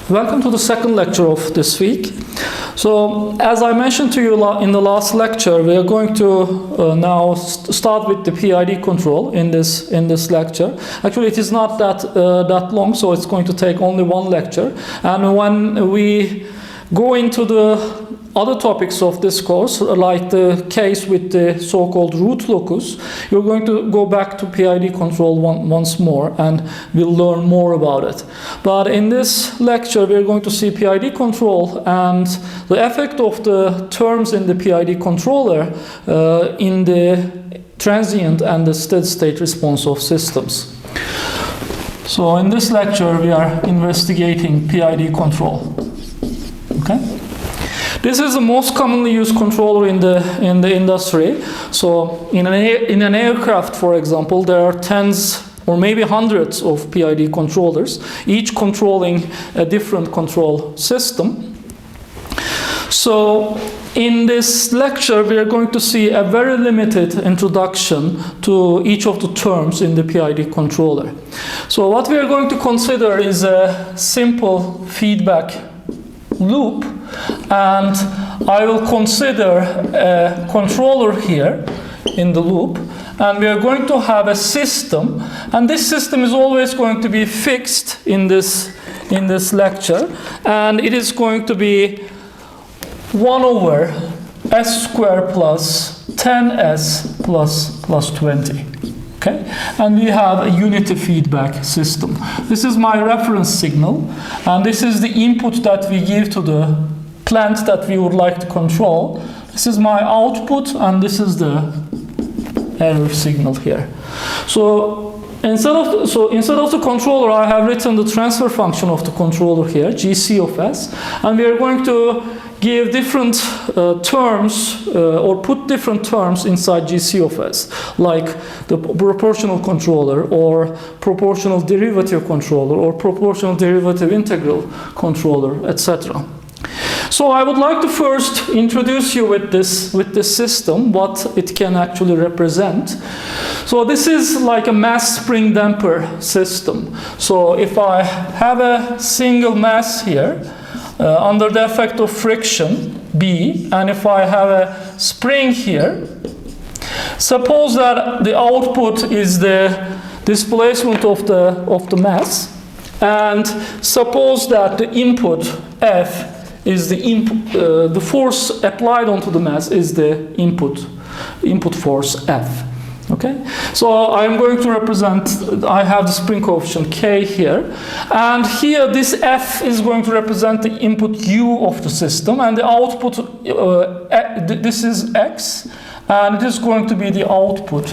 Welcome to the second lecture of this week. So, as I mentioned to you in the last lecture, we are going to now start with the PID control in this lecture. Actually, it is not that long, so it's going to take only one lecture. And when we go into the other topics of this course, like the case with the so-called root locus, you're going to go back to PID control once more, and we'll learn more about it. But in this lecture, we're going to see PID control and the effect of the terms in the PID controller in the transient and the steady-state response of systems. So in this lecture, we are investigating PID control. Okay? This is the most commonly used controller in the industry. So in an aircraft, for example, there are tens or maybe hundreds of PID controllers, each controlling a different control system. So in this lecture, we are going to see a very limited introduction to each of the terms in the PID controller. So what we are going to consider is a simple feedback loop, and I will consider a controller here in the loop, and we are going to have a system, and this system is always going to be fixed in this lecture, and it is going to be 1 over s squared plus 10s plus 20. Okay, and we have a unity feedback system. This is my reference signal, and this is the input that we give to the plant that we would like to control. This is my output, and this is the error signal here. So instead of the controller, I have written the transfer function of the controller here, GC of S, and we are going to give different terms or put different terms inside GC of S, like the proportional controller or proportional derivative controller or proportional derivative integral controller, etc. So I would like to first introduce you with this system, what it can actually represent. So this is like a mass spring damper system. So if I have a single mass here, under the effect of friction, B, and if I have a spring here, suppose that the output is the displacement of the mass, and suppose that the input F is the force applied onto the mass is the input force F. Okay, so I'm going to represent, I have the spring coefficient K here, and here this F is going to represent the input U of the system, and the output, this is X, and it is going to be the output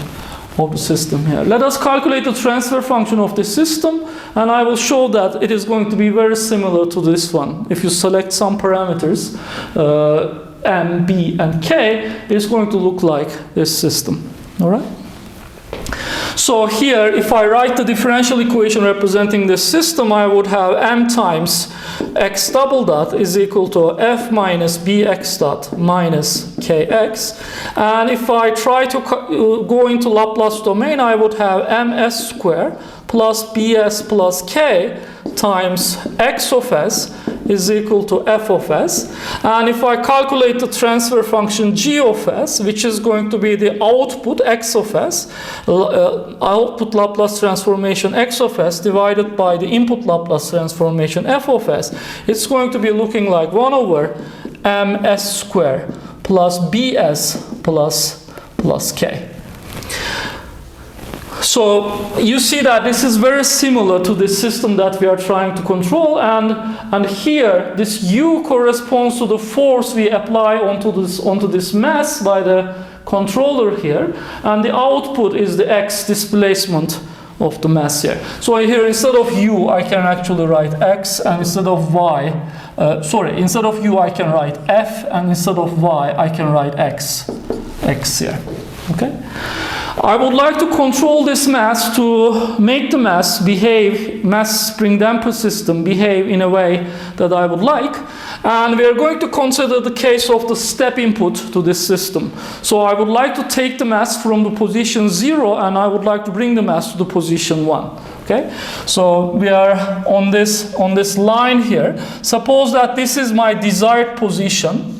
of the system here. Let us calculate the transfer function of this system, and I will show that it is going to be very similar to this one. If you select some parameters, M, B, and K, it is going to look like this system. All right? So here, if I write the differential equation representing this system, I would have m times x double dot is equal to f minus bx dot minus kx. And if I try to go into Laplace domain, I would have ms squared plus bs plus k times x of s is equal to f of s. And if I calculate the transfer function g of s, which is going to be the output x of s, output Laplace transformation x of s divided by the input Laplace transformation f of s, it's going to be looking like 1 over ms squared plus bs plus k. So you see that this is very similar to the system that we are trying to control, and here this U corresponds to the force we apply onto this mass by the controller here, and the output is the X displacement of the mass here. So here instead of U I can actually write X, and instead of Y, instead of U I can write F, and instead of Y I can write X here. Okay? I would like to control this mass to make the mass spring damper system behave in a way that I would like. And we are going to consider the case of the step input to this system. So I would like to take the mass from the position 0, and I would like to bring the mass to the position 1. Okay, so we are on this line here. Suppose that this is my desired position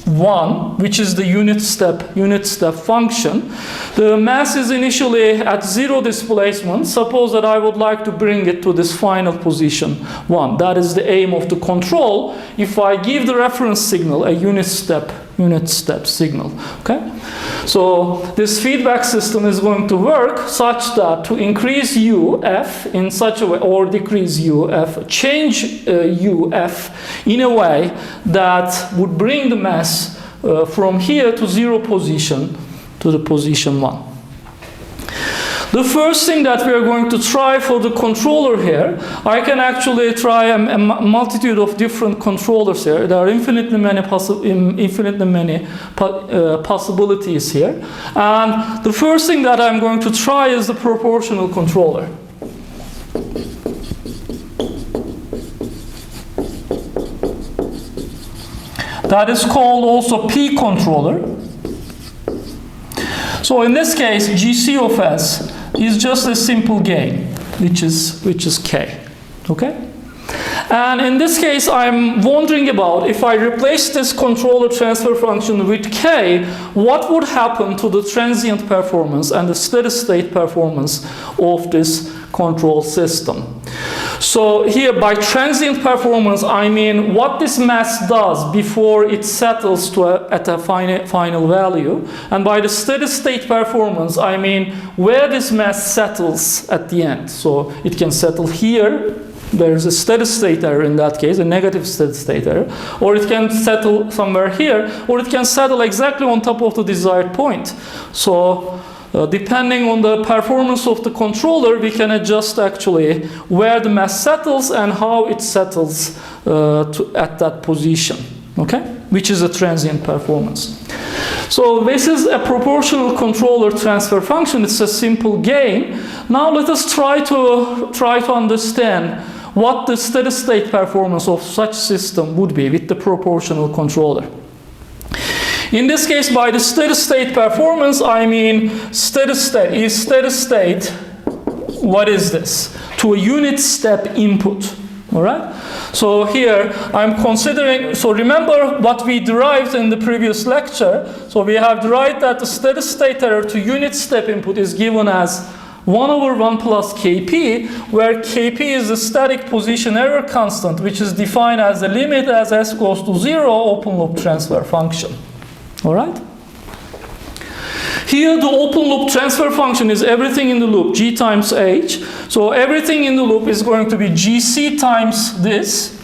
1, which is the unit step function. The mass is initially at 0 displacement. Suppose that I would like to bring it to this final position 1. That is the aim of the control. If I give the reference signal a unit step signal. Okay, so this feedback system is going to work such that to increase UF in such a way, or decrease UF, change UF in a way that would bring the mass from here to 0 position to the position 1. The first thing that we are going to try for the controller here, I can actually try a multitude of different controllers here. There are infinitely many possibilities here. And the first thing that I'm going to try is the proportional controller. That is called also PID controller. So in this case, GC of S is just a simple gain, which is K. Okay? And in this case, I'm wondering about if I replace this controller transfer function with K, what would happen to the transient performance and the steady state performance of this control system. So here by transient performance, I mean what this mass does before it settles at a final value. And by the steady state performance, I mean where this mass settles at the end. So it can settle here. There's a steady state error in that case, a negative steady state error. Or it can settle somewhere here, or it can settle exactly on top of the desired point. So depending on the performance of the controller, we can adjust actually where the mass settles and how it settles at that position, okay? Which is a transient performance. So this is a proportional controller transfer function. It's a simple gain. Now let us try to understand what the steady state performance of such system would be with the proportional controller. In this case, by the steady state performance, I mean steady state, what is this? To a unit step input, all right? So here, I'm considering, so remember what we derived in the previous lecture. So we have derived that the steady state error to unit step input is given as 1 over 1 plus Kp, where Kp is the static position error constant, which is defined as the limit as s goes to 0 open loop transfer function. All right? Here the open loop transfer function is everything in the loop, g times h. So everything in the loop is going to be gc times this.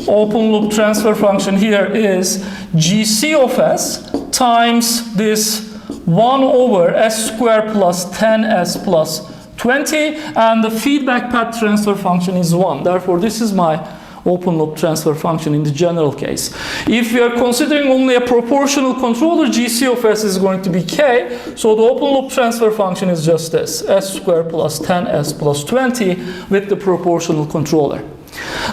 Open loop transfer function here is gc of s times this 1 over s squared plus 10s plus 20, and the feedback path transfer function is 1. Therefore, this is my open loop transfer function in the general case. If we are considering only a proportional controller, GC of S is going to be K, so the open loop transfer function is just this, S squared plus 10S plus 20 with the proportional controller.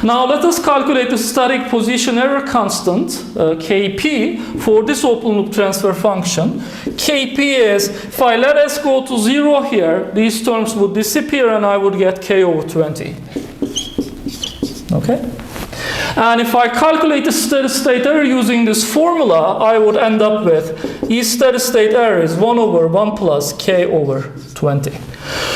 Now let us calculate the static position error constant, Kp, for this open loop transfer function. Kp is, if I let S go to 0 here, these terms would disappear and I would get K over 20. Okay? And if I calculate the steady state error using this formula, I would end up with E steady state error is 1 over 1 plus K over 20.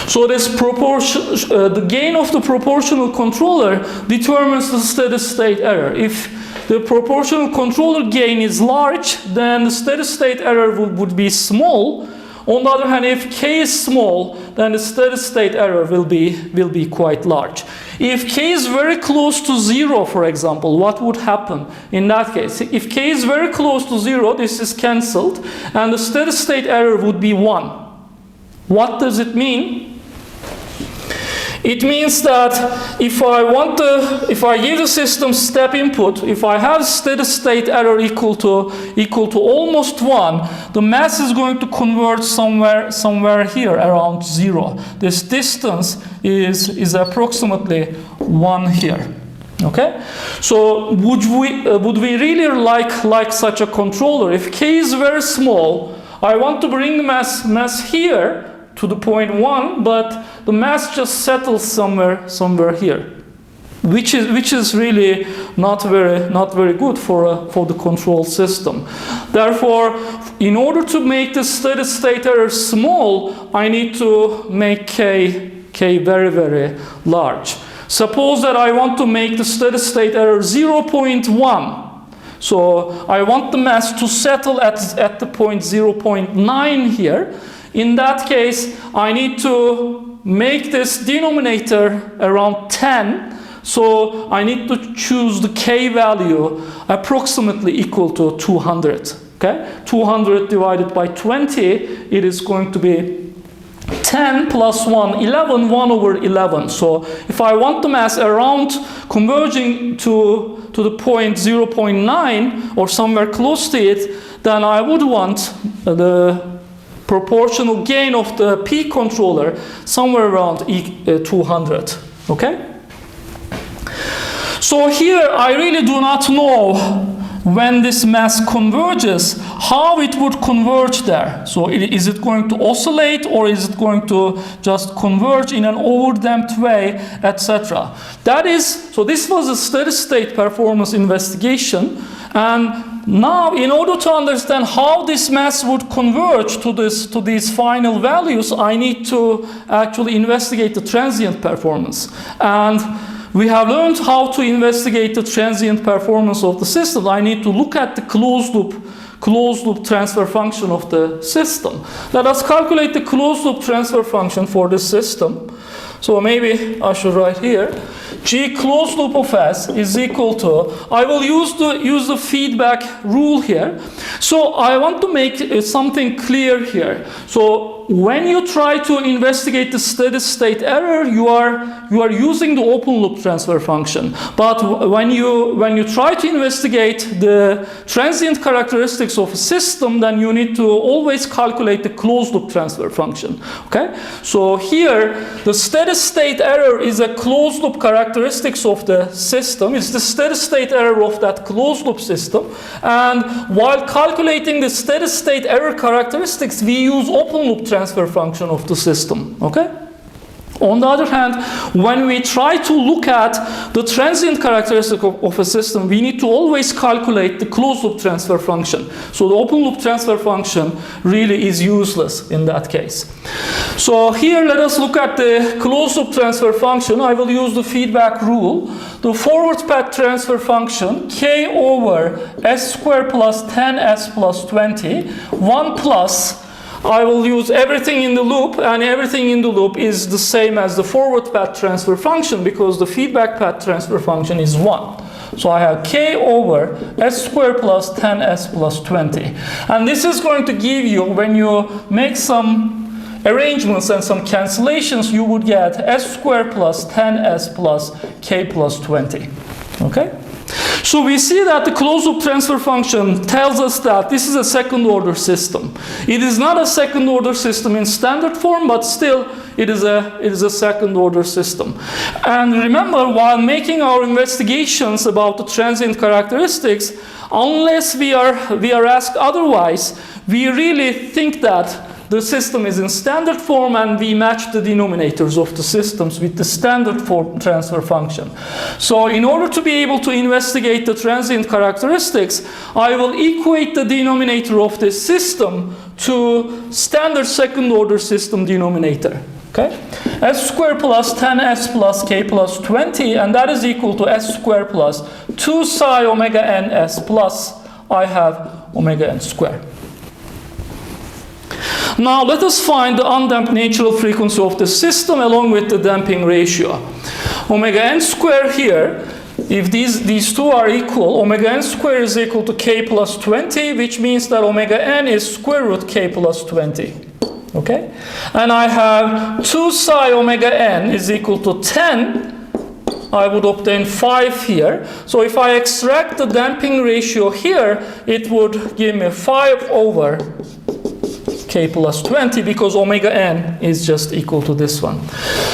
So this the gain of the proportional controller determines the steady state error. If the proportional controller gain is large, then the steady state error would be small. On the other hand, if K is small, then the steady state error will be quite large. If K is very close to 0, for example, what would happen in that case? If K is very close to 0, this is cancelled, and the steady state error would be 1. What does it mean? It means that if I give the system step input, if I have steady state error equal to almost 1, the mass is going to converge somewhere here around 0. This distance is approximately 1 here. Okay? So would we really like such a controller? If K is very small, I want to bring the mass here to the point 1, but the mass just settles somewhere here, which is really not very good for the control system. Therefore, in order to make the steady state error small, I need to make k very large. Suppose that I want to make the steady state error 0.1. So I want the mass to settle at the point 0.9 here. In that case, I need to make this denominator around 10. So I need to choose the k value approximately equal to 200. Okay? 200 divided by 20, it is going to be 10 plus 1, 11, 1 over 11. So if I want the mass around converging to the point 0.9 or somewhere close to it, then I would want the proportional gain of the PID controller somewhere around 200. Okay? So here I really do not know when this mass converges, how it would converge there. So is it going to oscillate, or is it going to just converge in an overdamped way, etc. So this was a steady state performance investigation. And now, in order to understand how this mass would converge to these final values, I need to actually investigate the transient performance. And we have learned how to investigate the transient performance of the system. I need to look at the closed loop transfer function of the system. Let us calculate the closed loop transfer function for this system. So maybe I should write here, G closed loop of S is equal to, I will use the feedback rule here. So I want to make something clear here. So when you try to investigate the steady state error, you are using the open loop transfer function. But when you try to investigate the transient characteristics of a system, then you need to always calculate the closed loop transfer function. Okay? So here, the steady state error is a closed loop characteristics of the system. It's the steady state error of that closed loop system. And while calculating the steady state error characteristics, we use open loop transfer function of the system. Okay? On the other hand, when we try to look at the transient characteristic of a system, we need to always calculate the closed loop transfer function. So the open loop transfer function really is useless in that case. So here let us look at the closed loop transfer function. I will use the feedback rule. The forward path transfer function, k over s squared plus 10s plus 20, 1 plus, I will use everything in the loop, and everything in the loop is the same as the forward path transfer function because the feedback path transfer function is 1. So I have k over s squared plus 10s plus 20. And this is going to give you, when you make some arrangements and some cancellations, you would get s squared plus 10s plus k plus 20. Okay? So we see that the closed loop transfer function tells us that this is a second order system. It is not a second order system in standard form, but still it is a second order system. And remember, while making our investigations about the transient characteristics, unless we are asked otherwise, we really think that the system is in standard form and we match the denominators of the systems with the standard form transfer function. So in order to be able to investigate the transient characteristics, I will equate the denominator of this system to standard second order system denominator. Okay? S squared plus 10s plus k plus 20, and that is equal to s squared plus 2 psi omega n s plus I have omega n squared. Now let us find the undamped natural frequency of the system along with the damping ratio. Omega n squared here, if these two are equal, omega n squared is equal to k plus 20, which means that omega n is square root k plus 20. Okay? And I have 2 psi omega n is equal to 10. I would obtain 5 here. So if I extract the damping ratio here, it would give me 5 over k plus 20 because omega n is just equal to this one.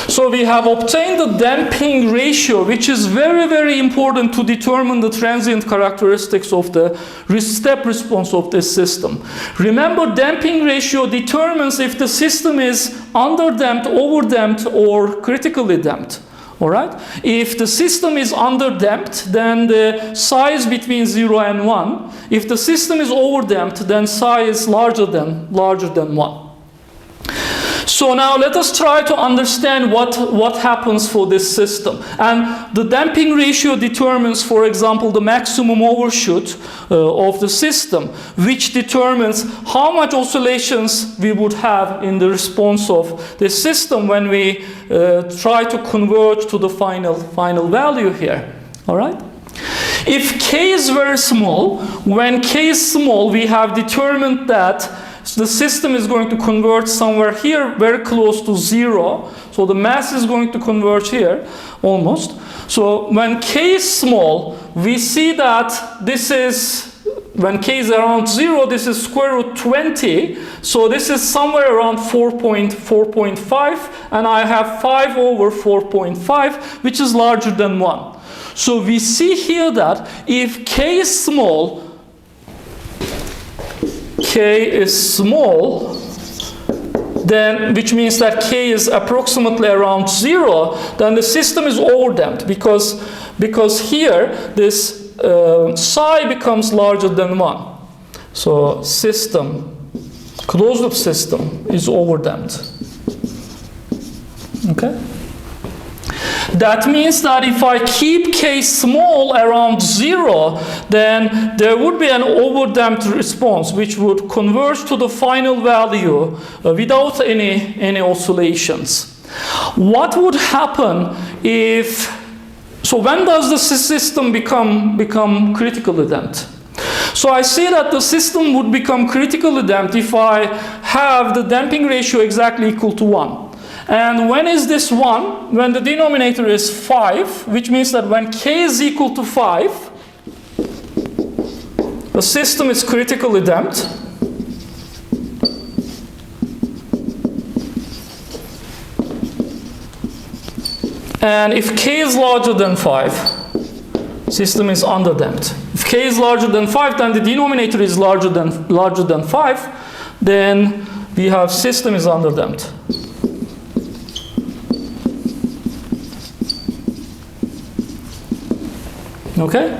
So we have obtained the damping ratio, which is very, very important to determine the transient characteristics of the step response of this system. Remember, damping ratio determines if the system is underdamped, overdamped, or critically damped. All right? If the system is underdamped, then the psi is between 0 and 1. If the system is overdamped, then psi is larger than 1. So now let us try to understand what happens for this system. And the damping ratio determines, for example, the maximum overshoot of the system, which determines how much oscillations we would have in the response of the system when we try to converge to the final value here. All right? If k is very small, when k is small, we have determined that the system is going to converge somewhere here, very close to 0. So the mass is going to converge here, almost. So when k is small, we see that this is, when k is around 0, this is square root 20. So this is somewhere around 4.5, and I have 5 over 4.5, which is larger than 1. So we see here that if k is small, then which means that k is approximately around 0, then the system is overdamped because here this psi becomes larger than 1. So closed loop system is overdamped. Okay? That means that if I keep k small around 0, then there would be an overdamped response which would converge to the final value without any oscillations. What would happen if, so when does the system become critically damped? So I see that the system would become critically damped if I have the damping ratio exactly equal to 1. And when is this 1? When the denominator is 5, which means that when k is equal to 5, the system is critically damped. And if k is larger than 5, system is underdamped. If k is larger than 5, then the denominator is larger than 5, then we have system is underdamped. Okay?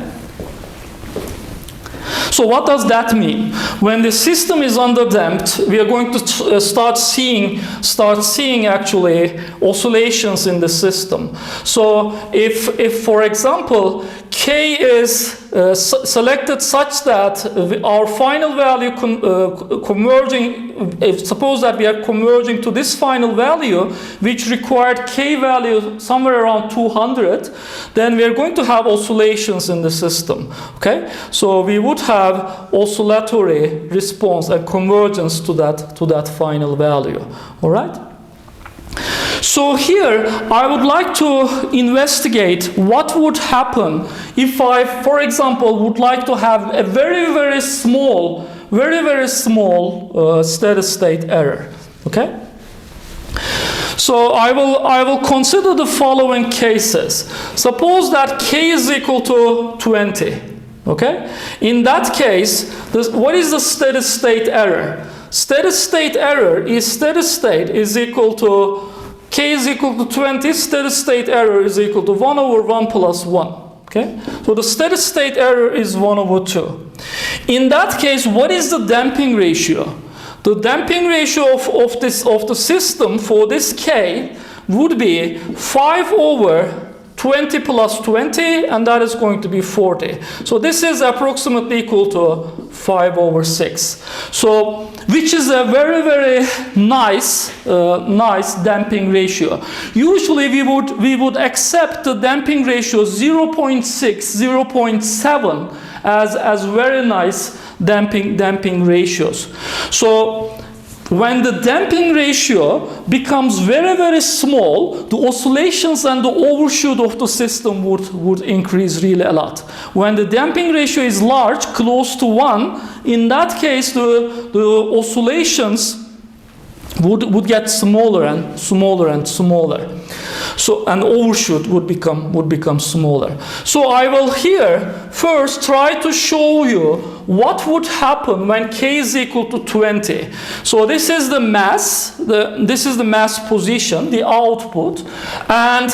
So what does that mean? When the system is underdamped, we are going to start seeing actually oscillations in the system. So if for example k is selected such that our final value converging, suppose that we are converging to this final value, which required k value somewhere around 200, then we are going to have oscillations in the system. Okay, so we would have oscillatory response and convergence to that final value. All right. So here, I would like to investigate what would happen if I, for example, would like to have a very, very small steady state error. Okay? So I will consider the following cases. Suppose that k is equal to 20. Okay? In that case, what is the steady state error? Steady state error is steady state is equal to k is equal to 20, steady state error is equal to 1 over 1 plus 1. Okay? So the steady state error is 1 over 2. In that case, what is the damping ratio? The damping ratio of the system for this k would be 5 over 20 plus 20, and that is going to be 40. So this is approximately equal to 5 over 6. So, which is a very, very nice damping ratio. Usually we would accept the damping ratio 0.6, 0.7 as very nice damping ratios. So when the damping ratio becomes very, very small, the oscillations and the overshoot of the system would increase really a lot. When the damping ratio is large, close to 1, in that case the oscillations would get smaller and smaller and smaller. So, and overshoot would become smaller. So I will here first try to show you what would happen when k is equal to 20. So this is the mass, this is the mass position, the output, and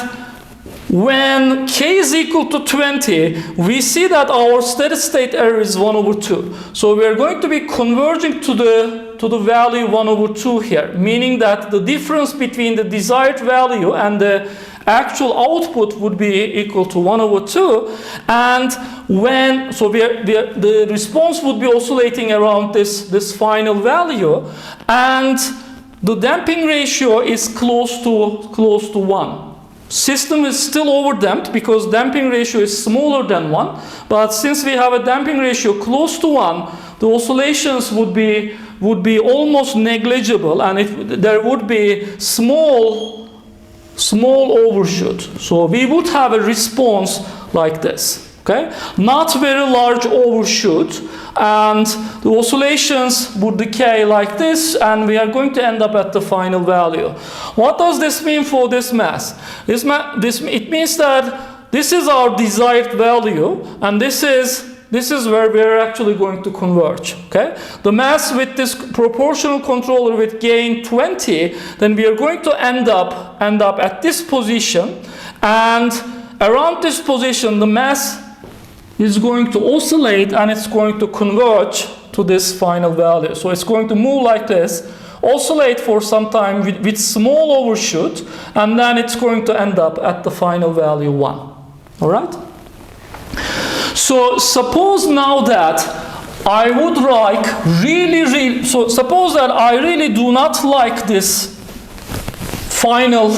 when k is equal to 20, we see that our steady state error is 1 over 2. So we are going to be converging to the value 1 over 2 here, meaning that the difference between the desired value and the actual output would be equal to 1 over 2. And when, so the response would be oscillating around this final value, and the damping ratio is close to 1. System is still overdamped because damping ratio is smaller than 1, but since we have a damping ratio close to 1, the oscillations would be almost negligible, and there would be small overshoot. So we would have a response like this. Okay, not very large overshoot, and the oscillations would decay like this, and we are going to end up at the final value. What does this mean for this mass? It means that this is our desired value, and this is where we are actually going to converge. Okay, the mass with this proportional controller with gain 20, then we are going to end up at this position, and around this position the mass is going to oscillate, and it's going to converge to this final value. So it's going to move like this, oscillate for some time with small overshoot, and then it's going to end up at the final value 1. All right? So suppose now that I would like so suppose that I really do not like this final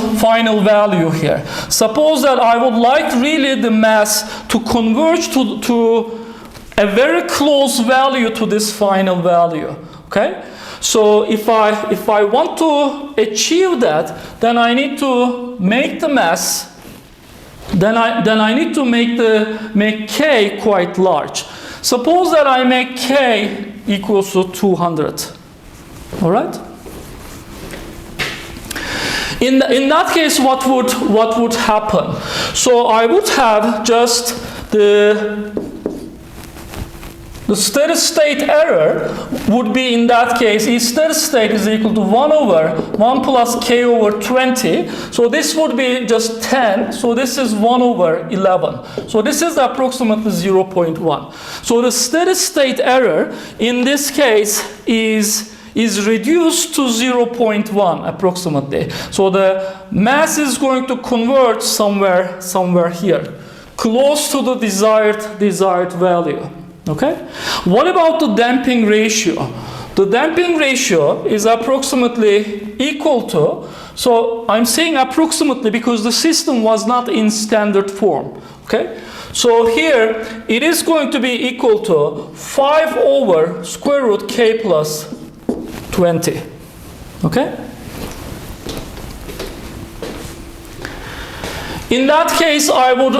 value here. Suppose that I would like really the mass to converge to a very close value to this final value. Okay? So if I want to achieve that, then I need to make the mass, then I need to make k quite large. Suppose that I make k equals to 200. All right? In that case, what would happen? So I would have just the steady state error would be, in that case, steady state is equal to 1 over 1 plus k over 20. So this would be just 10. So this is 1 over 11. So this is approximately 0.1. So the steady state error in this case is reduced to 0.1 approximately. So the mass is going to converge somewhere here, close to the desired value. Okay? What about the damping ratio? The damping ratio is approximately equal to, so I'm saying approximately because the system was not in standard form. Okay? So here it is going to be equal to 5 over square root k plus 20. Okay? In that case, I would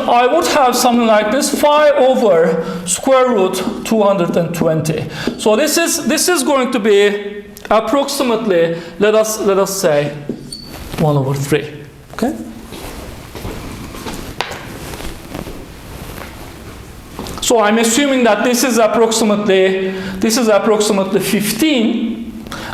have something like this: 5 over square root 220. So this is going to be approximately, let us say, 1 over 3. Okay? So I'm assuming that this is approximately 15.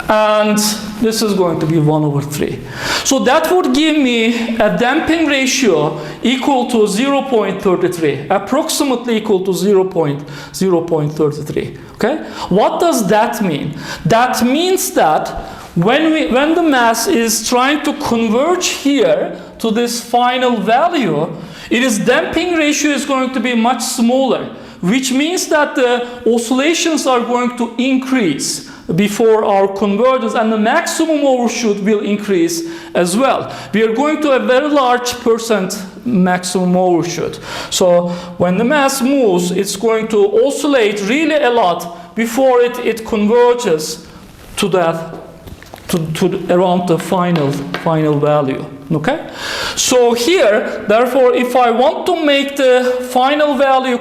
And this is going to be 1 over 3. So that would give me a damping ratio equal to 0.33, approximately equal to 0.33. Okay? What does that mean? That means that when the mass is trying to converge here to this final value, its damping ratio is going to be much smaller, which means that the oscillations are going to increase before our convergence, and the maximum overshoot will increase as well. We are going to a very large percent maximum overshoot. So when the mass moves, it's going to oscillate really a lot before it converges to around the final value. Okay? So here, therefore, if I want to make the final value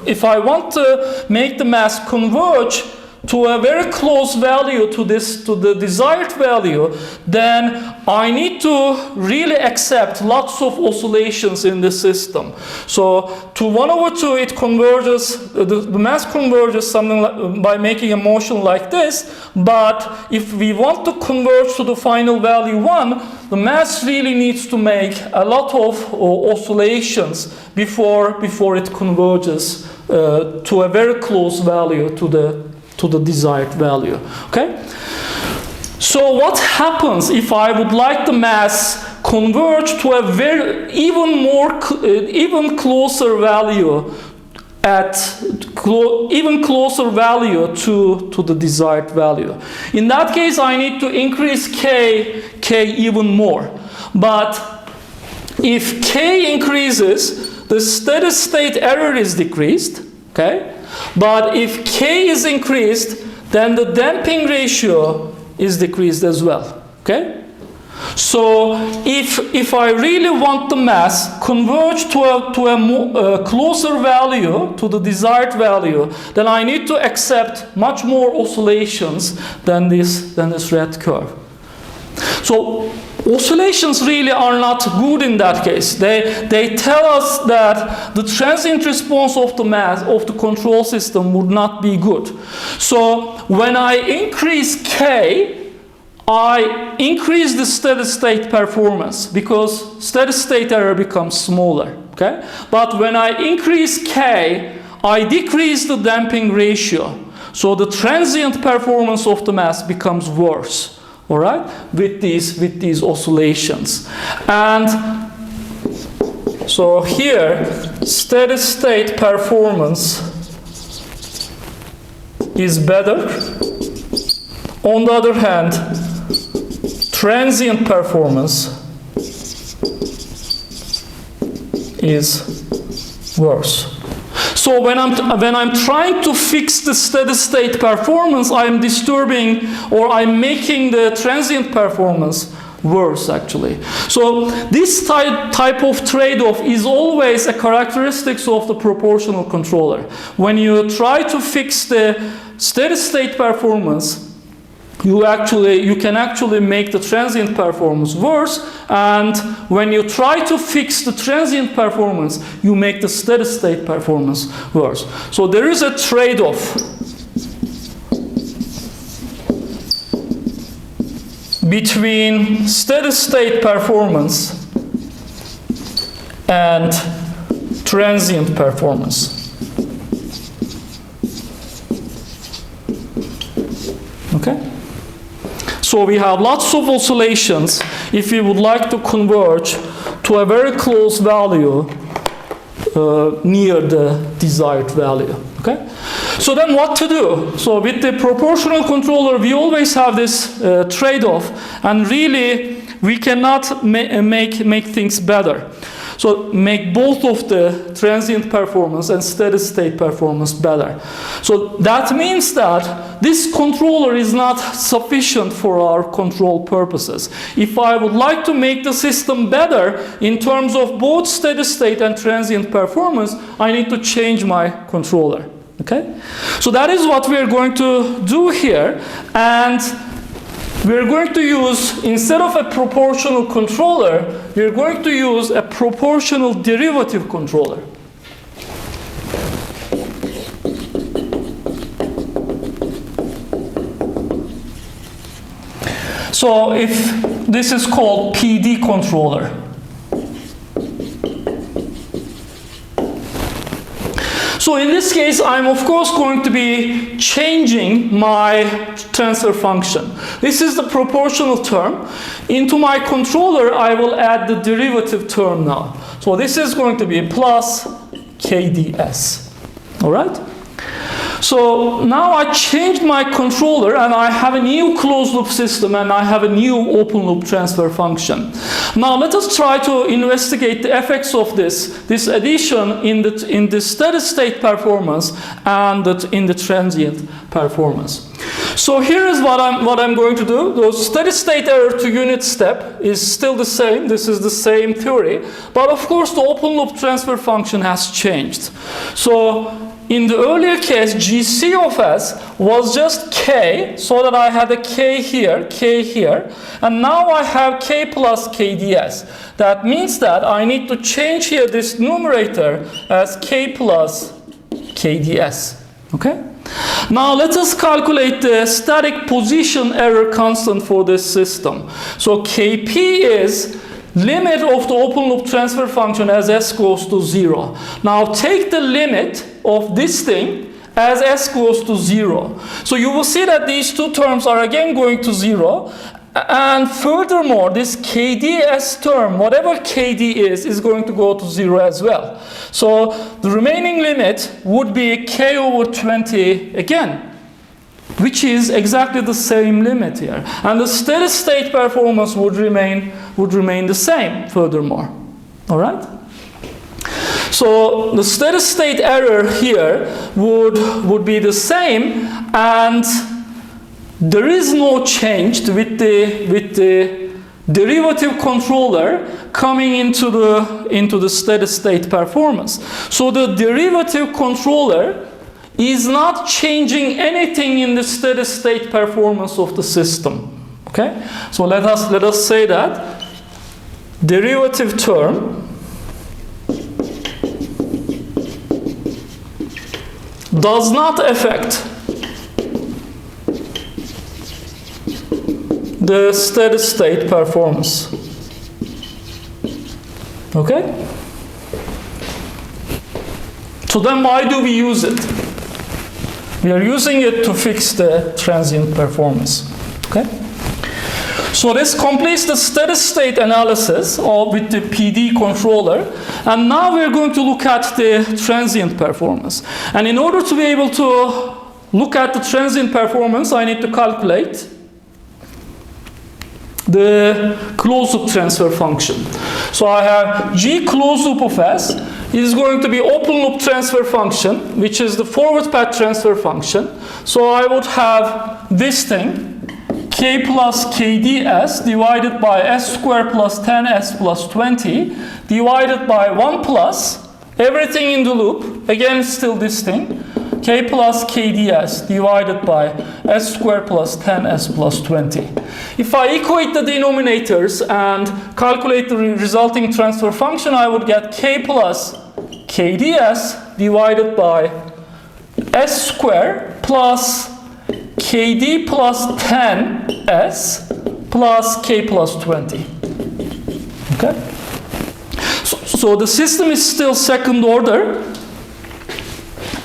if I want to make the mass converge to a very close value to the desired value, then I need to really accept lots of oscillations in the system. So to 1/2 it converges, the mass converges something like, by making a motion like this, but if we want to converge to the final value 1, the mass really needs to make a lot of oscillations before it converges to a very close value to the desired value. Okay? So what happens if I would like the mass converge to a very even closer value even closer value to the desired value? In that case, I need to increase k even more. But if k increases, the steady state error is decreased, okay? But if k is increased, then the damping ratio is decreased as well, okay? So if I really want the mass converge to a closer value to the desired value, then I need to accept much more oscillations than this red curve. So oscillations really are not good in that case. They tell us that the transient response of the mass of the control system would not be good. So when I increase k, I increase the steady state performance because steady state error becomes smaller, okay? But when I increase k, I decrease the damping ratio. So the transient performance of the mass becomes worse, all right? With these oscillations. And so here, steady state performance is better. On the other hand, transient performance is worse. So when I'm trying to fix the steady state performance, I'm disturbing or I'm making the transient performance worse actually. So this type of trade-off is always a characteristic of the proportional controller. When you try to fix the steady state performance, you can actually make the transient performance worse, and when you try to fix the transient performance, you make the steady state performance worse. So there is a trade-off between steady state performance and transient performance. Okay? So we have lots of oscillations if we would like to converge to a very close value near the desired value. Okay? So then what to do? So with the proportional controller, we always have this trade-off, and really we cannot make things better. So make both of the transient performance and steady state performance better. So that means that this controller is not sufficient for our control purposes. If I would like to make the system better in terms of both steady state and transient performance, I need to change my controller. Okay? So that is what we are going to do here, and we're going to use, instead of a proportional controller, we're going to use a proportional derivative controller. So if this is called PID controller. So in this case, I'm of course going to be changing my transfer function. This is the proportional term. Into my controller, I will add the derivative term now. So this is going to be plus KDS. All right? So now I changed my controller and I have a new closed loop system and I have a new open loop transfer function. Now let us try to investigate the effects of this addition in the steady state performance and in the transient performance. So here is what I'm going to do. The steady state error to unit step is still the same. This is the same theory. But of course the open loop transfer function has changed. So in the earlier case, GC of S was just K, so that I had a K here, and now I have K plus KDS. That means that I need to change here this numerator as K plus KDS. Okay? Now let us calculate the static position error constant for this system. So Kp is limit of the open loop transfer function as S goes to 0. Now take the limit of this thing as S goes to 0. So you will see that these two terms are again going to 0. And furthermore, this KDS term, whatever KD is going to go to 0 as well. So the remaining limit would be K over 20 again, which is exactly the same limit here. And the steady state performance would remain the same furthermore. All right? So the steady state error here would be the same, and there is no change with the derivative controller coming into the steady state performance. So the derivative controller is not changing anything in the steady state performance of the system. Okay? So let us say that derivative term does not affect the steady state performance. Okay? So then why do we use it? We are using it to fix the transient performance. Okay? So this completes the steady state analysis with the PD controller. And now we're going to look at the transient performance. And in order to be able to look at the transient performance, I need to calculate the closed loop transfer function. So I have G closed loop of S is going to be open loop transfer function, which is the forward path transfer function. So I would have this thing, K plus KDS divided by S squared plus 10S plus 20 divided by 1 plus everything in the loop, again still this thing, K plus KDS divided by S squared plus 10S plus 20. If I equate the denominators and calculate the resulting transfer function, I would get K plus KDS divided by S squared plus KD plus 10S plus K plus 20. Okay? So the system is still second order.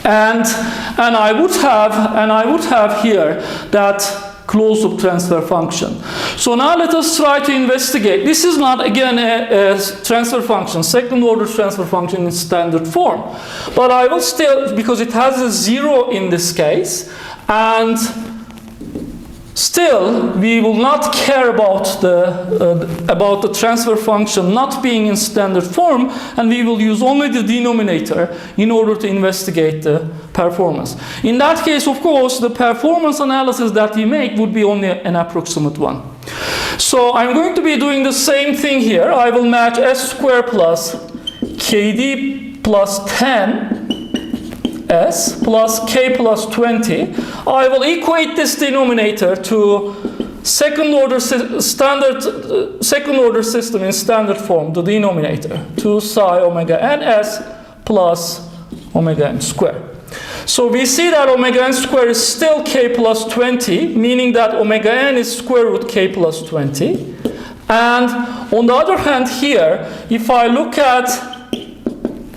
And I would have here that closed loop transfer function. So now let us try to investigate. This is not again a transfer function, second order transfer function in standard form. But I will still, because it has a 0 in this case, and still we will not care about the transfer function not being in standard form, and we will use only the denominator in order to investigate the performance. In that case, of course, the performance analysis that we make would be only an approximate one. So I'm going to be doing the same thing here. I will match S squared plus KD plus 10S plus K plus 20. I will equate this denominator to second order system in standard form, the denominator, 2 psi omega ns plus omega n squared. So we see that omega n squared is still K plus 20, meaning that omega n is square root K plus 20. And on the other hand here, if I look at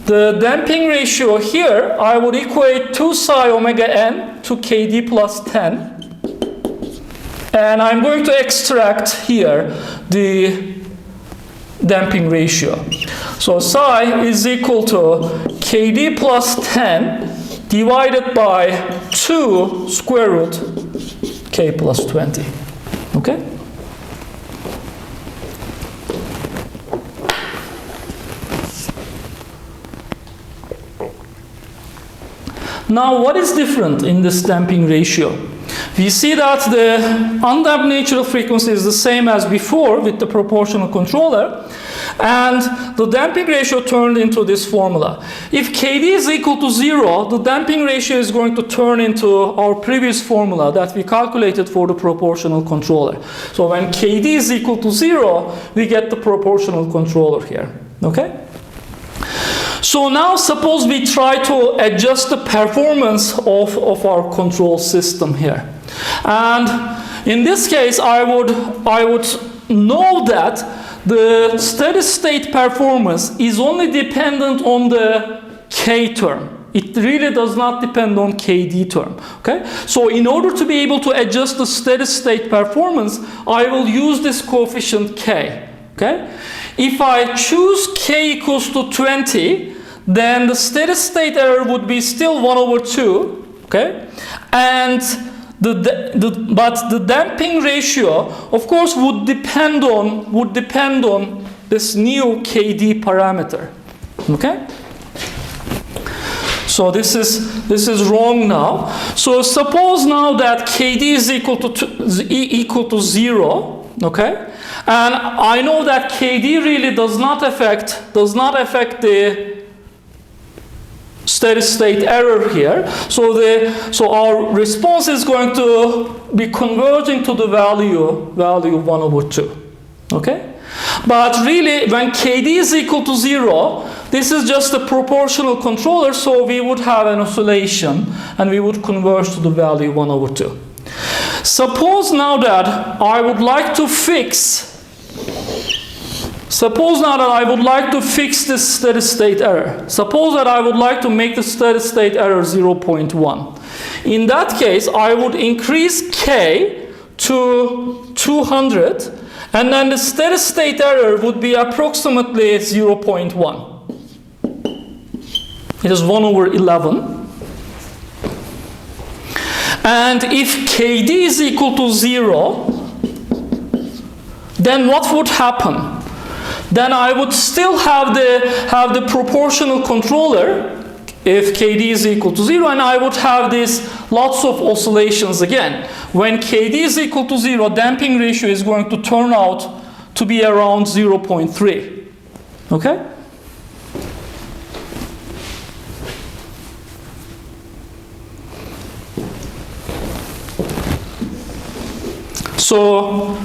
the damping ratio here, I would equate 2 psi omega n to KD plus 10. And I'm going to extract here the damping ratio. So psi is equal to KD plus 10 divided by 2 square root K plus 20. Okay? Now, what is different in this damping ratio? We see that the undamped natural frequency is the same as before with the proportional controller. And the damping ratio turned into this formula. If KD is equal to 0, the damping ratio is going to turn into our previous formula that we calculated for the proportional controller. So when KD is equal to 0, we get the proportional controller here. Okay? So now suppose we try to adjust the performance of our control system here. And in this case, I would know that the steady state performance is only dependent on the K term. It really does not depend on KD term. Okay? So in order to be able to adjust the steady state performance, I will use this coefficient K. Okay? If I choose K equals to 20, then the steady state error would be still 1/2. Okay? And but the damping ratio, of course, would depend on this new KD parameter. Okay? So this is wrong now. So suppose now that KD is equal to 0. Okay? And I know that KD really does not affect the steady state error here. So our response is going to be converging to the value 1/2. Okay? But really, when KD is equal to 0, this is just a proportional controller, so we would have an oscillation and we would converge to the value 1/2. Suppose now that I would like to fix this steady state error. Suppose that I would like to make the steady state error 0.1. In that case, I would increase K to 200, and then the steady state error would be approximately 0.1. It is 1/11. And if KD is equal to 0, then what would happen? Then I would still have the proportional controller if KD is equal to 0, and I would have this lots of oscillations again. When KD is equal to 0, damping ratio is going to turn out to be around 0.3. Okay? So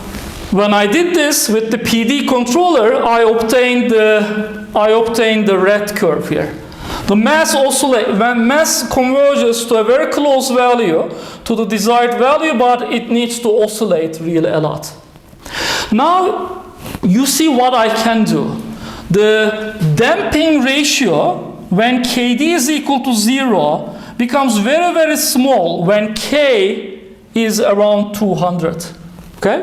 when I did this with the PD controller, I obtained the red curve here. The mass when mass converges to a very close value to the desired value, but it needs to oscillate really a lot. Now you see what I can do. The damping ratio when KD is equal to 0 becomes very, very small when K is around 200. Okay?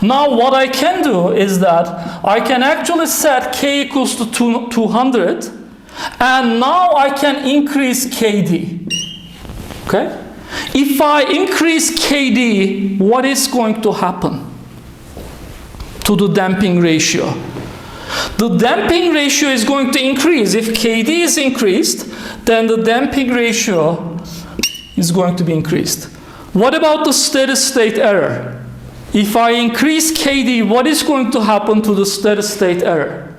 Now what I can do is that I can actually set K equals to 200, and now I can increase KD. Okay? If I increase KD, what is going to happen to the damping ratio? The damping ratio is going to increase. If KD is increased, then the damping ratio is going to be increased. What about the steady state error? If I increase KD, what is going to happen to the steady state error?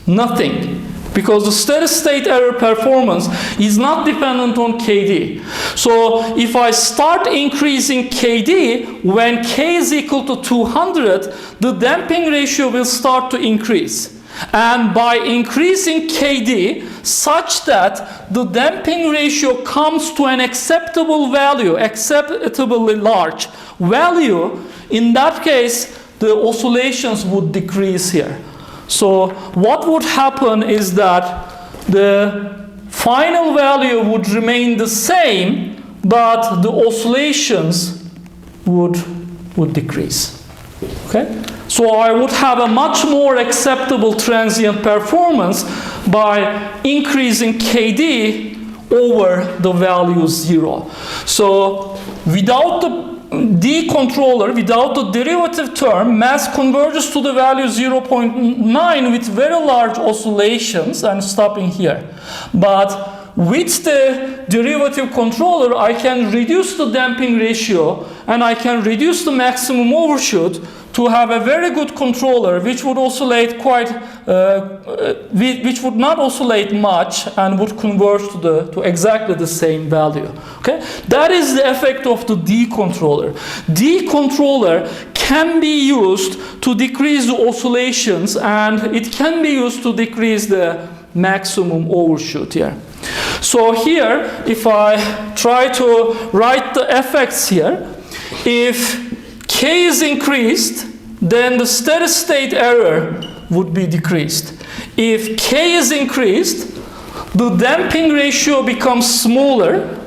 Nothing. Because the steady state error performance is not dependent on KD. So if I start increasing KD, when K is equal to 200, the damping ratio will start to increase. And by increasing KD such that the damping ratio comes to an acceptable value, acceptably large value, in that case, the oscillations would decrease here. So what would happen is that the final value would remain the same, but the oscillations would decrease. Okay? So I would have a much more acceptable transient performance by increasing KD over the value 0. So without the D controller, without the derivative term, mass converges to the value 0.9 with very large oscillations. I'm stopping here. But with the derivative controller, I can reduce the damping ratio and I can reduce the maximum overshoot to have a very good controller which would oscillate which would not oscillate much and would converge to exactly the same value. Okay, that is the effect of the D controller. D controller can be used to decrease the oscillations, and it can be used to decrease the maximum overshoot here. So here, if I try to write the effects here, if K is increased, then the steady state error would be decreased. If K is increased, the damping ratio becomes smaller,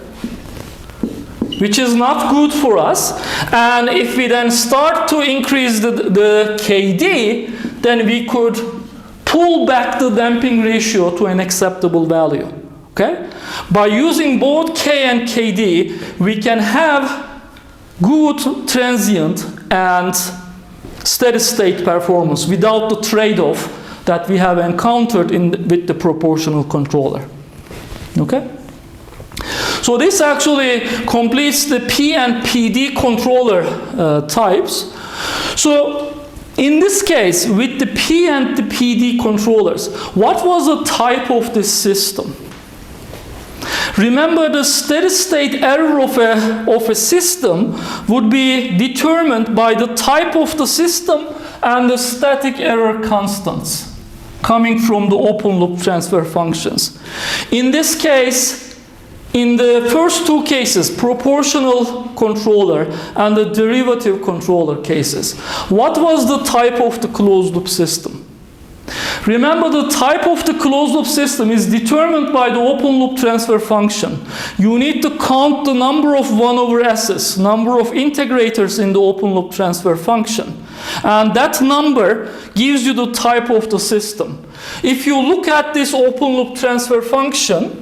which is not good for us. And if we then start to increase the KD, then we could pull back the damping ratio to an acceptable value. Okay? By using both K and KD, we can have good transient and steady state performance without the trade-off that we have encountered with the proportional controller. Okay? So this actually completes the P and PD controller types. So in this case, with the P and the PD controllers, what was the type of this system? Remember, the steady state error of a system would be determined by the type of the system and the static error constants coming from the open loop transfer functions. In this case, in the first two cases, proportional controller and the derivative controller cases, what was the type of the closed loop system? Remember, the type of the closed loop system is determined by the open loop transfer function. You need to count the number of 1/s's, number of integrators in the open loop transfer function. And that number gives you the type of the system. If you look at this open loop transfer function,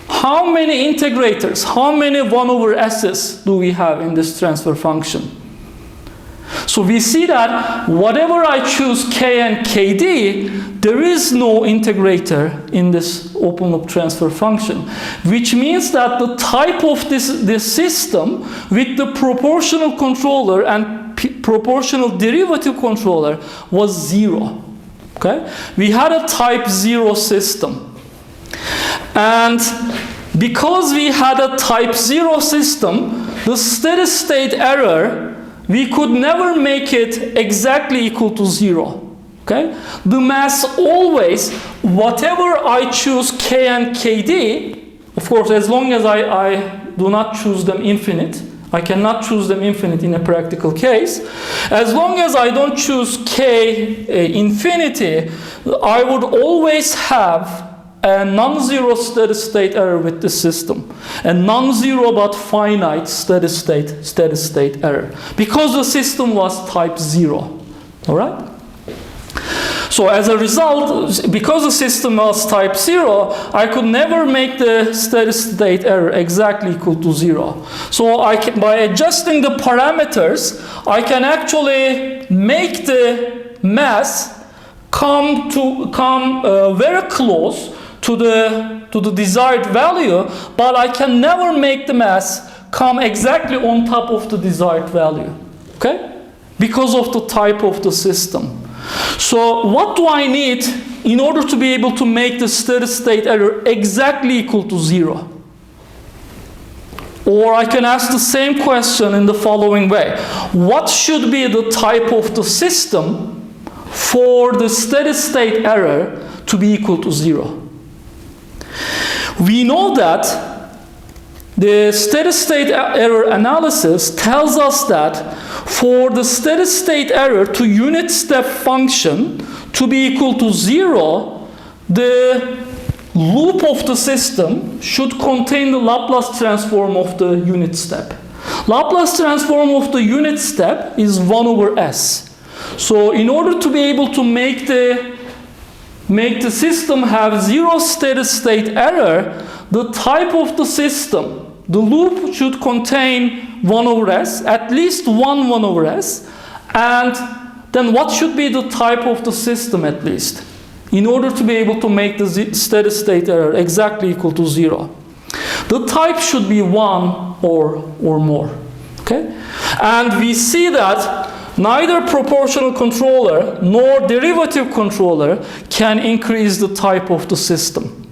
how many integrators, how many 1/s's do we have in this transfer function? So we see that whatever I choose K and KD, there is no integrator in this open loop transfer function, which means that the type of this system with the proportional controller and proportional derivative controller was 0. Okay? We had a type 0 system. And because we had a type 0 system, the steady state error, we could never make it exactly equal to 0. Okay? The mass always, whatever I choose K and KD, of course, as long as I do not choose them infinite, I cannot choose them infinite in a practical case. As long as I don't choose K infinity, I would always have a non-zero steady state error with the system, a non-zero but finite steady state error, because the system was type 0. All right? So as a result, because the system was type 0, I could never make the steady state error exactly equal to 0. So by adjusting the parameters, I can actually make the mass come very close to the desired value, but I can never make the mass come exactly on top of the desired value. Okay? Because of the type of the system. So what do I need in order to be able to make the steady state error exactly equal to 0? Or I can ask the same question in the following way. What should be the type of the system for the steady state error to be equal to 0? We know that the steady state error analysis tells us that for the steady state error to unit step function to be equal to 0, the loop of the system should contain the Laplace transform of the unit step. Laplace transform of the unit step is 1/s. So in order to be able to make the system have 0 steady state error, the type of the system, the loop should contain 1/s, at least 1/s, and then what should be the type of the system at least, in order to be able to make the steady state error exactly equal to 0? The type should be 1 or more. Okay? And we see that neither proportional controller nor derivative controller can increase the type of the system.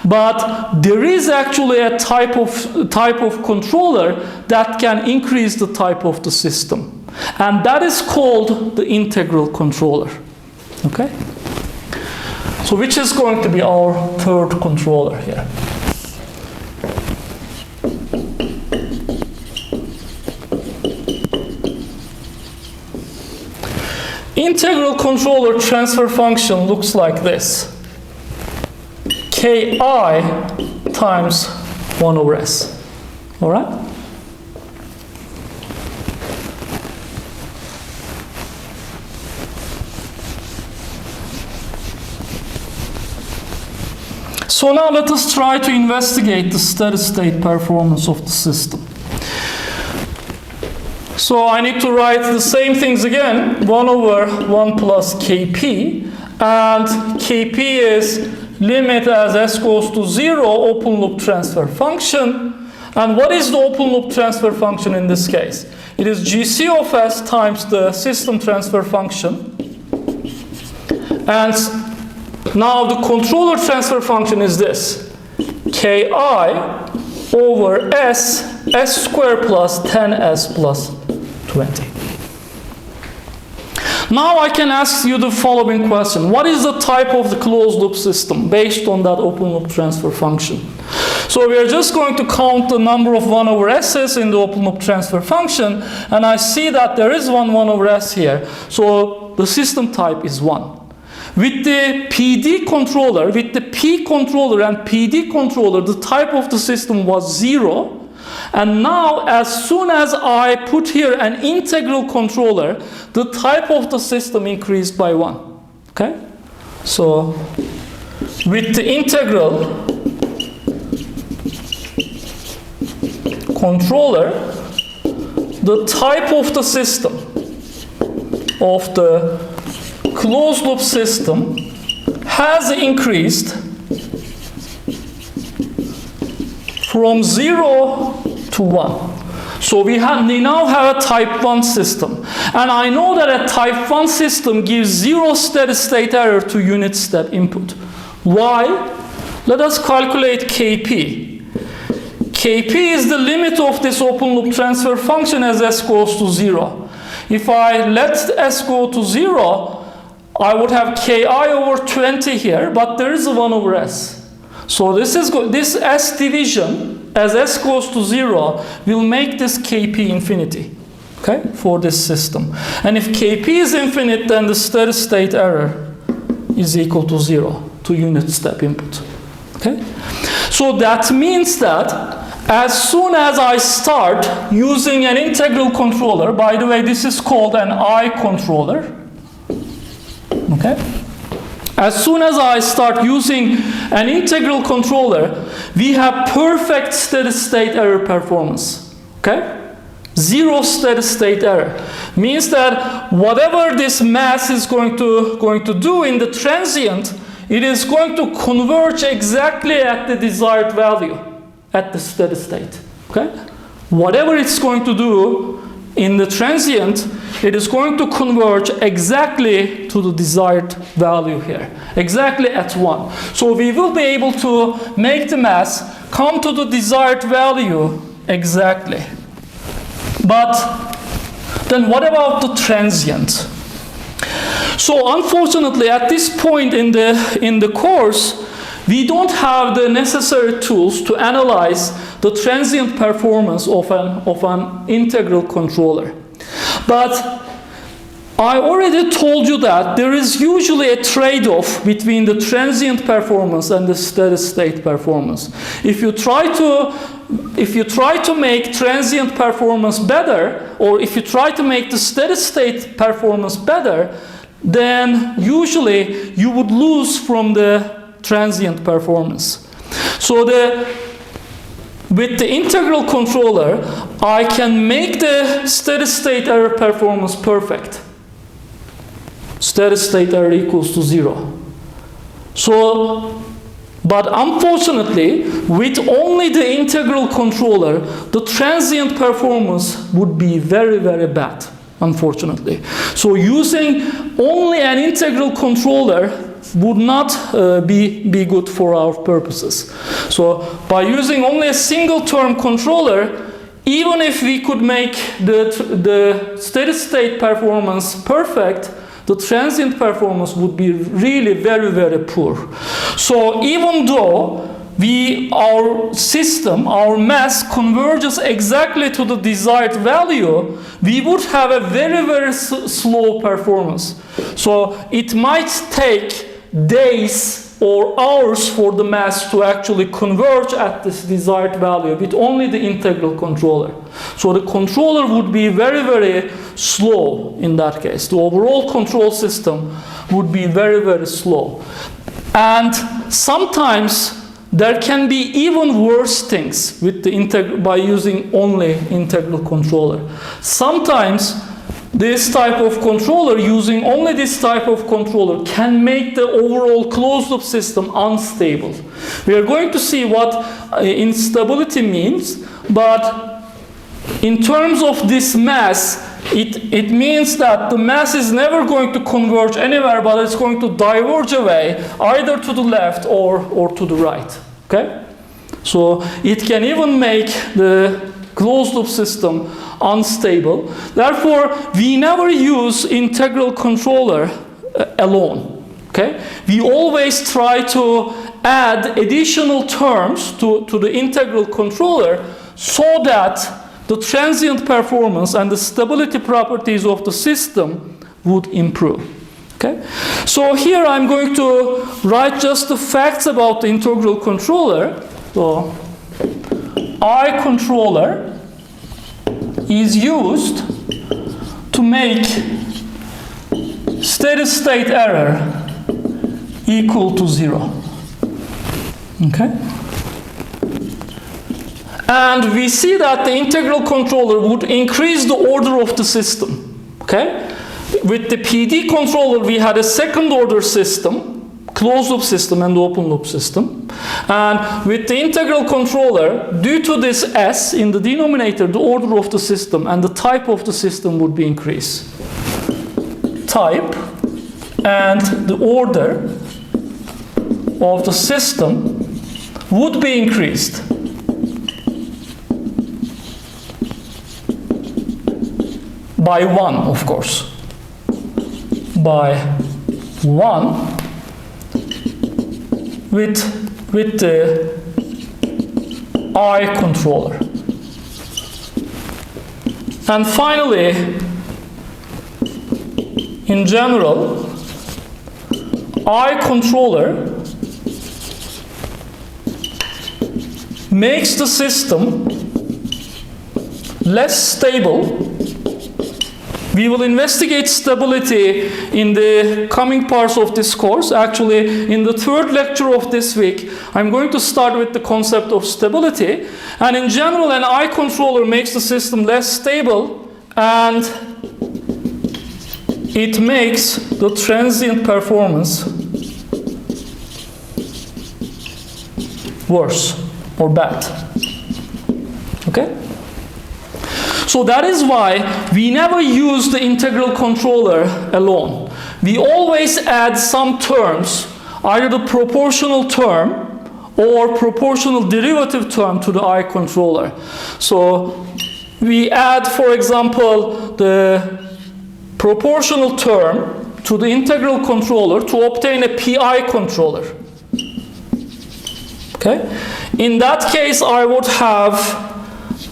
But there is actually a type of controller that can increase the type of the system. And that is called the integral controller. Okay? So which is going to be our third controller here? Integral controller transfer function looks like this. Ki times 1 over s. All right? So now let us try to investigate the steady state performance of the system. So I need to write the same things again, 1 over 1 plus Kp, and Kp is limit as s goes to 0 open loop transfer function. And what is the open loop transfer function in this case? It is Gc of s times the system transfer function. And now the controller transfer function is this. Ki over s squared plus 10s plus 20. Now I can ask you the following question. What is the type of the closed loop system based on that open loop transfer function? So we are just going to count the number of 1 over s's in the open loop transfer function, and I see that there is 1 over s here. So the system type is 1. With the PID controller, with the P controller and PID controller, the type of the system was 0. And now, as soon as I put here an integral controller, the type of the system increased by 1. Okay? So, with the integral controller, the type of the system, of the closed loop system, has increased from 0 to 1. So we now have a type 1 system. And I know that a type 1 system gives 0 steady state error to unit step input. Why? Let us calculate Kp. Kp is the limit of this open loop transfer function as s goes to 0. If I let s go to 0, I would have Ki over 20 here, but there is a 1 over s. So this s division, as s goes to 0, will make this Kp infinity, okay, for this system. And if Kp is infinite, then the steady state error is equal to 0 to unit step input, okay? So that means that as soon as I start using an integral controller, by the way, this is called an I controller, okay? As soon as I start using an integral controller, we have perfect steady state error performance, okay? 0 steady state error. Means that whatever this mass is going to do in the transient, it is going to converge exactly at the desired value at the steady state, okay? Whatever it's going to do in the transient, it is going to converge exactly to the desired value here, exactly at 1. So we will be able to make the mass come to the desired value exactly. But then what about the transient? So unfortunately, at this point in the course, we don't have the necessary tools to analyze the transient performance of an integral controller. But I already told you that there is usually a trade-off between the transient performance and the steady state performance. If you try to make transient performance better, or if you try to make the steady state performance better, then usually you would lose from the transient performance. So with the integral controller, I can make the steady state error performance perfect. Steady state error equals to 0. So, but unfortunately, with only the integral controller, the transient performance would be very, very bad. unfortunately. So using only an integral controller would not be good for our purposes. So by using only a single term controller, even if we could make the steady state performance perfect, the transient performance would be really very, very poor. So even though our system, our mass converges exactly to the desired value, we would have a very, very slow performance. So it might take days or hours for the mass to actually converge at this desired value with only the integral controller. So the controller would be very, very slow in that case. The overall control system would be very, very slow. And sometimes there can be even worse things with by using only integral controller. Sometimes this type of controller, using only this type of controller, can make the overall closed loop system unstable. We are going to see what instability means, but in terms of this mass, it means that the mass is never going to converge anywhere, but it's going to diverge away either to the left or to the right. Okay? So it can even make the closed loop system unstable. Therefore, we never use integral controller alone. Okay? We always try to add additional terms to the integral controller so that the transient performance and the stability properties of the system would improve. Okay? So here I'm going to write just the facts about the integral controller. So I controller is used to make steady state error equal to 0. Okay? And we see that the integral controller would increase the order of the system. Okay? With the PID controller, we had a second order system, closed loop system and open loop system. And with the integral controller, due to this S in the denominator, the order of the system and the type of the system would be increased. Type and the order of the system would be increased by 1, of course. By 1 with the I controller. And finally, in general, I controller makes the system less stable. We will investigate stability in the coming parts of this course. Actually, in the third lecture of this week, I'm going to start with the concept of stability. And in general, an I controller makes the system less stable, and it makes the transient performance worse or bad. Okay? So that is why we never use the integral controller alone. We always add some terms, either the proportional term or proportional derivative term to the I controller. So we add, for example, the proportional term to the integral controller to obtain a PI controller. Okay? In that case, I would have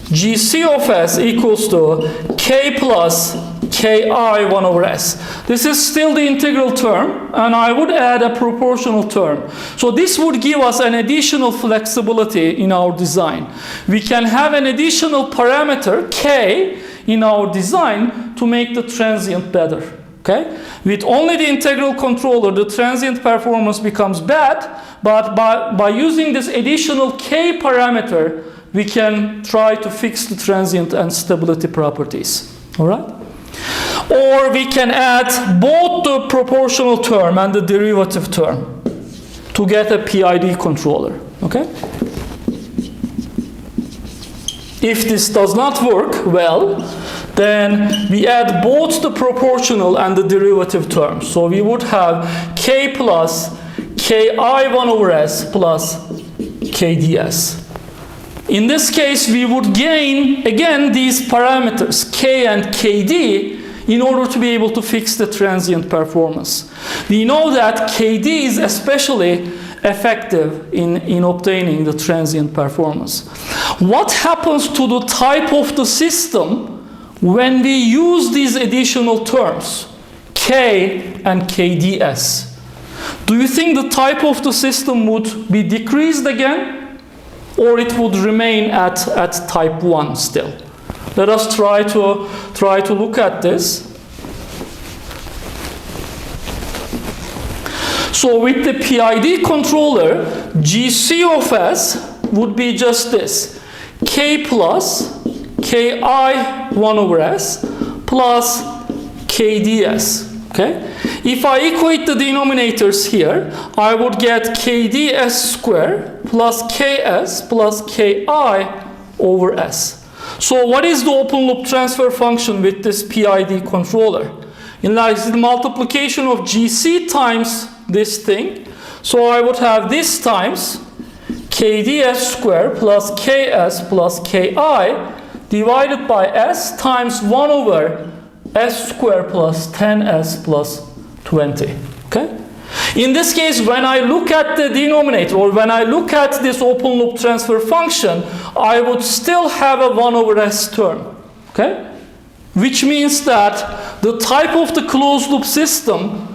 Gc of s equals to k plus ki 1 over s. This is still the integral term, and I would add a proportional term. So this would give us an additional flexibility in our design. We can have an additional parameter, k, in our design to make the transient better. Okay? With only the integral controller, the transient performance becomes bad, but by using this additional k parameter, we can try to fix the transient and stability properties. All right? Or we can add both the proportional term and the derivative term to get a PID controller. Okay? If this does not work well, then we add both the proportional and the derivative terms. So we would have k plus ki 1 over s plus kds. In this case, we would gain, again, these parameters, k and kd, in order to be able to fix the transient performance. We know that kd is especially effective in obtaining the transient performance. What happens to the type of the system when we use these additional terms, k and kds? Do you think the type of the system would be decreased again, or it would remain at type 1 still? Let us try to look at this. So with the PID controller, GC of s would be just this: k plus ki 1 over s plus kds. Okay? If I equate the denominators here, I would get kds squared plus ks plus ki over s. So what is the open loop transfer function with this PID controller? In that is the multiplication of GC times this thing. So I would have this times kds squared plus ks plus ki divided by s times 1 over s squared plus 10s plus 20. Okay? In this case, when I look at the denominator, or when I look at this open loop transfer function, I would still have a 1 over s term. Okay? Which means that the type of the closed loop system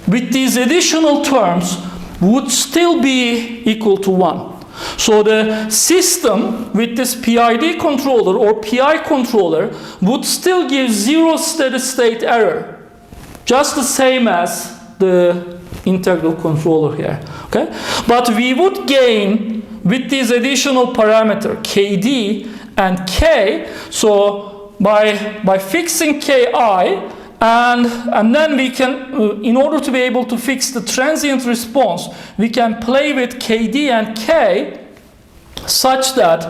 with these additional terms would still be equal to 1. So the system with this PID controller or PI controller would still give 0 steady state error, just the same as the integral controller here. Okay? But we would gain with these additional parameter kd and k. So by fixing ki, and then we can, in order to be able to fix the transient response, we can play with kd and k such that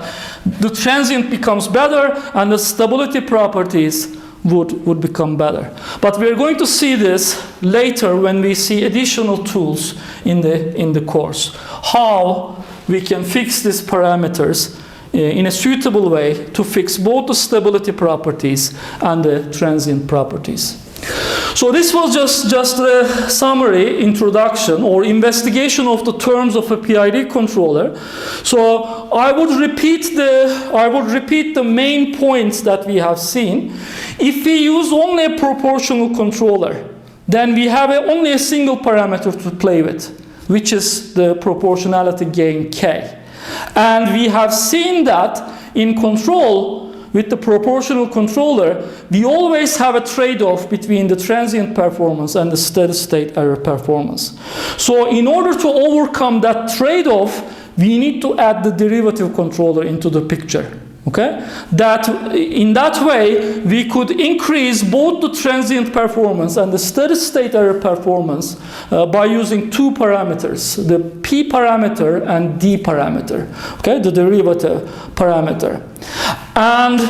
the transient becomes better and the stability properties would become better. But we're going to see this later when we see additional tools in the course. How we can fix these parameters in a suitable way to fix both the stability properties and the transient properties. So this was just a summary introduction or investigation of the terms of a PID controller. So I would repeat the main points that we have seen. If we use only a proportional controller, then we have only a single parameter to play with, which is the proportionality gain k. And we have seen that in control, with the proportional controller, we always have a trade-off between the transient performance and the steady state error performance. So in order to overcome that trade-off, we need to add the derivative controller into the picture. Okay? In that way, we could increase both the transient performance and the steady state error performance by using two parameters, the P parameter and D parameter, okay, the derivative parameter. And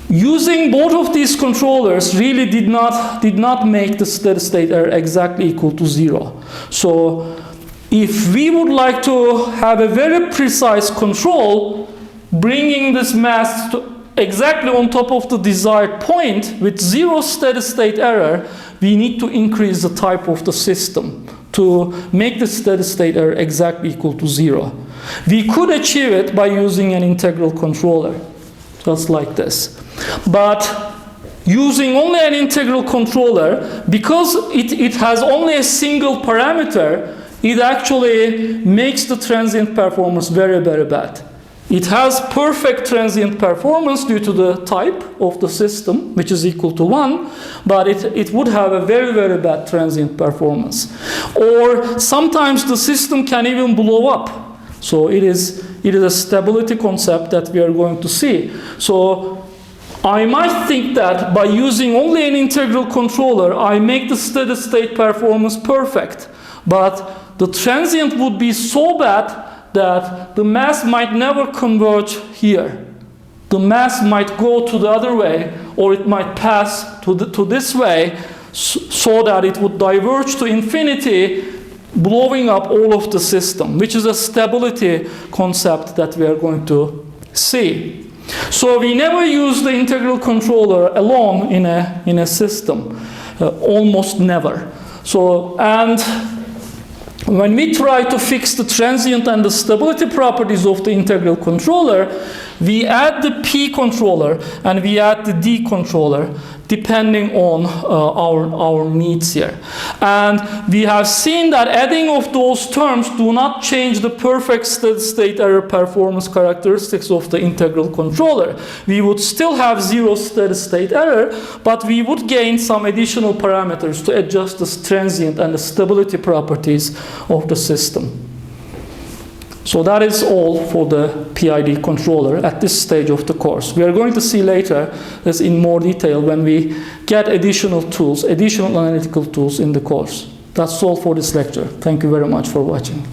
using both of these controllers really did not make the steady state error exactly equal to 0. So if we would like to have a very precise control, bringing this mass to exactly on top of the desired point with 0 steady state error, we need to increase the type of the system to make the steady state error exactly equal to 0. We could achieve it by using an integral controller, just like this. But using only an integral controller, because it has only a single parameter, it actually makes the transient performance very, very bad. It has perfect transient performance due to the type of the system, which is equal to 1, but it would have a very, very bad transient performance. Or sometimes the system can even blow up. So it is a stability concept that we are going to see. So I might think that by using only an integral controller, I make the steady state performance perfect. But the transient would be so bad that the mass might never converge here. the mass might go to the other way, or it might pass to this way, so that it would diverge to infinity, blowing up all of the system, which is a stability concept that we are going to see. So we never use the integral controller alone in a system, almost never. So, and when we try to fix the transient and the stability properties of the integral controller, we add the P controller and we add the D controller, depending on our needs here. And we have seen that adding of those terms do not change the perfect steady-state error performance characteristics of the integral controller. We would still have zero steady-state error, but we would gain some additional parameters to adjust the transient and the stability properties of the system. So that is all for the PID controller at this stage of the course. We are going to see later this in more detail when we get additional tools, additional analytical tools in the course. That's all for this lecture. Thank you very much for watching.